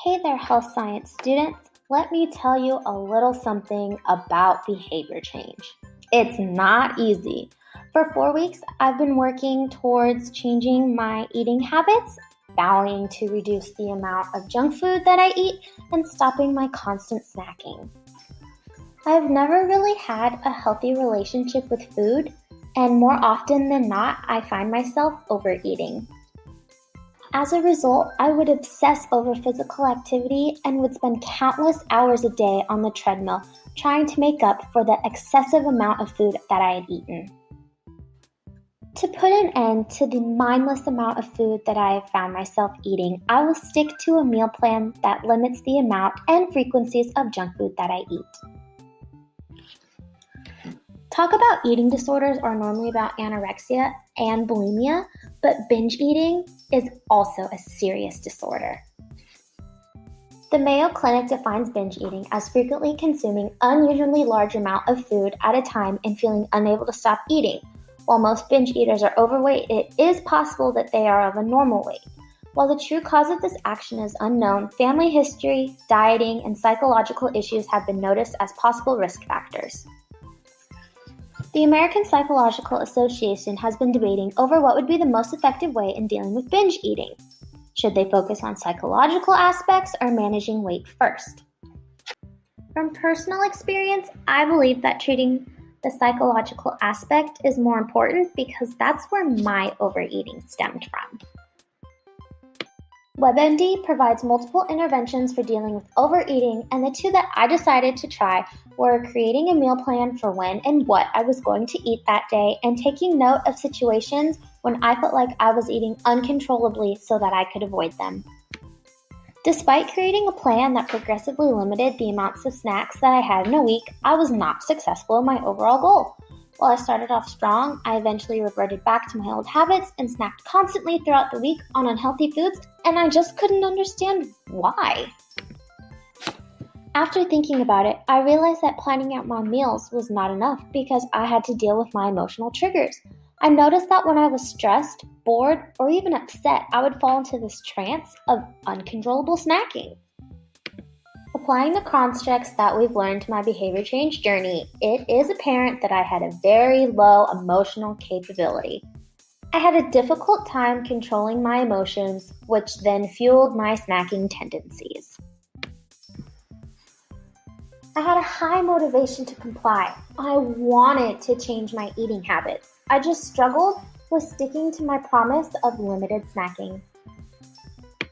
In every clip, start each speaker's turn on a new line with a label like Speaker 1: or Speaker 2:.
Speaker 1: Hey there, health science students. Let me tell you a little something about behavior change. It's not easy. For 4 weeks, I've been working towards changing my eating habits, vowing to reduce the amount of junk food that I eat, and stopping my constant snacking. I've never really had a healthy relationship with food, and more often than not, I find myself overeating. As a result, I would obsess over physical activity and would spend countless hours a day on the treadmill trying to make up for the excessive amount of food that I had eaten. To put an end to the mindless amount of food that I have found myself eating, I will stick to a meal plan that limits the amount and frequencies of junk food that I eat. Talk about eating disorders are normally about anorexia and bulimia, but binge eating is also a serious disorder. The Mayo Clinic defines binge eating as frequently consuming unusually large amount of food at a time and feeling unable to stop eating. While most binge eaters are overweight, it is possible that they are of a normal weight. While the true cause of this action is unknown, family history, dieting, and psychological issues have been noticed as possible risk factors. The American Psychological Association has been debating over what would be the most effective way in dealing with binge eating. Should they focus on psychological aspects or managing weight first? From personal experience, I believe that treating the psychological aspect is more important because that's where my overeating stemmed from. WebMD provides multiple interventions for dealing with overeating, and the two that I decided to try were creating a meal plan for when and what I was going to eat that day and taking note of situations when I felt like I was eating uncontrollably so that I could avoid them. Despite creating a plan that progressively limited the amounts of snacks that I had in a week, I was not successful in my overall goal. While I started off strong, I eventually reverted back to my old habits and snacked constantly throughout the week on unhealthy foods, and I just couldn't understand why. After thinking about it, I realized that planning out my meals was not enough because I had to deal with my emotional triggers. I noticed that when I was stressed, bored, or even upset, I would fall into this trance of uncontrollable snacking. Applying the constructs that we've learned to my behavior change journey, it is apparent that I had a very low emotional capability. I had a difficult time controlling my emotions, which then fueled my snacking tendencies. I had a high motivation to comply. I wanted to change my eating habits. I just struggled with sticking to my promise of limited snacking.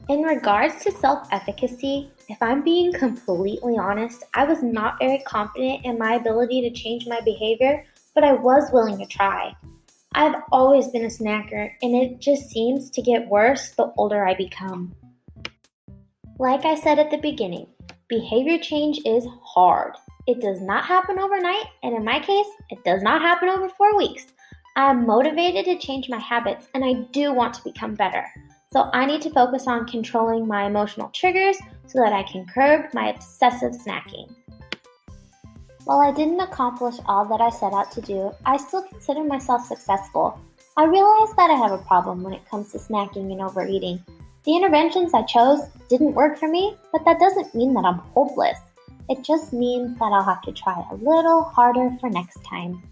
Speaker 1: In regards to self-efficacy, if I'm being completely honest, I was not very confident in my ability to change my behavior, but I was willing to try. I've always been a snacker, and it just seems to get worse the older I become. Like I said at the beginning, behavior change is hard. It does not happen overnight, and in my case, it does not happen over 4 weeks. I am motivated to change my habits, and I do want to become better. So I need to focus on controlling my emotional triggers so that I can curb my obsessive snacking. While I didn't accomplish all that I set out to do, I still consider myself successful. I realize that I have a problem when it comes to snacking and overeating. The interventions I chose didn't work for me, but that doesn't mean that I'm hopeless. It just means that I'll have to try a little harder for next time.